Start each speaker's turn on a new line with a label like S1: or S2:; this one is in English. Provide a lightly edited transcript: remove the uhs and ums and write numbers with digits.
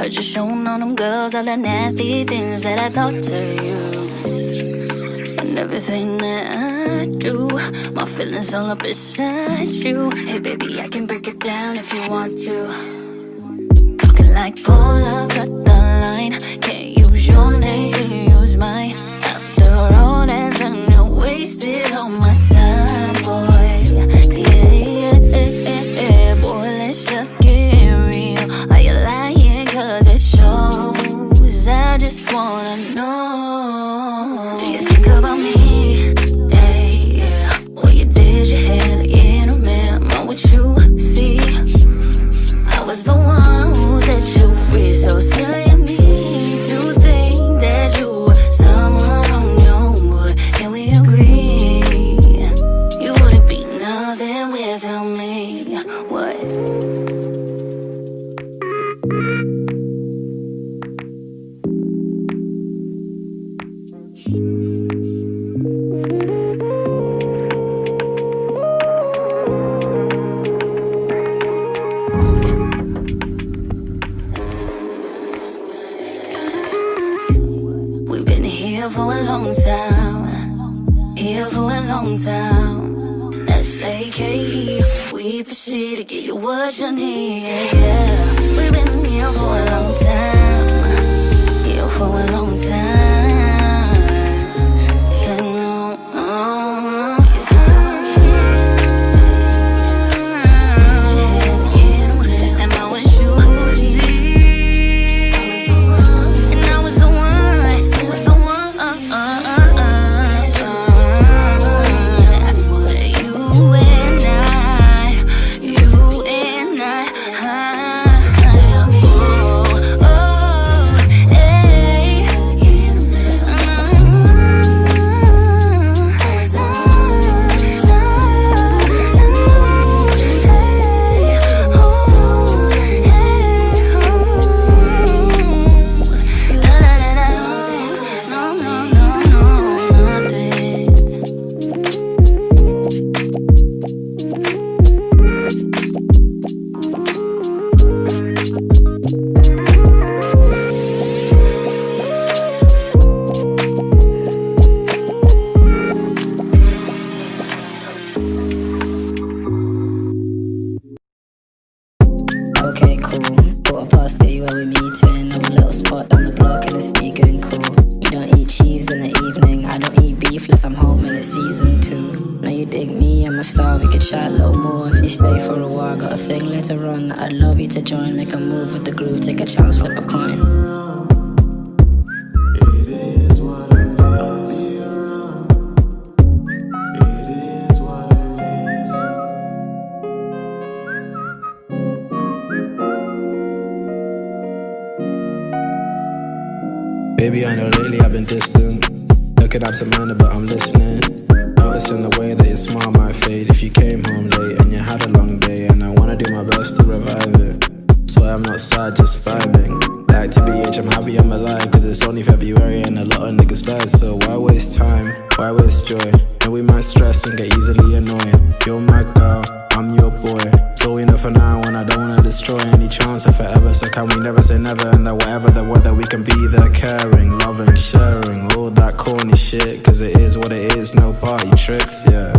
S1: Heard you showing on them girls all the nasty things that I thought to you. And everything that I do, my feelings all up inside you. Hey baby, I can break it down if you want to. Talking like Paula, cut the line. Can't use your name, can you use mine? After all that's done, you wasted all my time, boy. Yeah, boy, let's just get real. Are you lying? Cause it shows. I just wanna know, do you think about me? Hey, yeah. Well, you did your hair like in a man. Not what you see. I was the one who set you free. So silly of me to think that you were someone on your own. But can we agree? You wouldn't be nothing without me. What? We've been here for a long time. Here for a long time. S-A-K-E. We proceed to get you what you need. Yeah. We've been here for a long time. Here for a long time. Say no. You think about me? And I was you. And I was the one. Say you and I. Oh, hey. No, nothing.
S2: Okay, cool. Quarter past 3 where we meeting. Have a little spot on the block and it's vegan cool. You don't eat cheese in the evening. I don't eat beef unless I'm home and it's season 2. Now you dig me, I'm a star. We could chat a little more if you stay for a while. Got a thing later on that I'd love you to join. Make a move with the groove, take a chance, flip a coin.
S3: Baby, I know lately I've been distant. Looking up to Amanda, but I'm listening. Noticing the way that your smile might fade if you came home late and you had a long day. And I wanna do my best to revive it. Swear I'm not sad, just vibing. Like TBH, I'm happy I'm alive. Cause it's only February and a lot of niggas died. So why waste time? Why waste joy? And we might stress and get easily annoying. You're my girl, I'm your boy. So we know for now and I don't wanna destroy any chance of forever. So can we never say never, and that whatever the weather we can be there, caring, loving, sharing, all that corny shit. Cause it is what it is, no party tricks, yeah.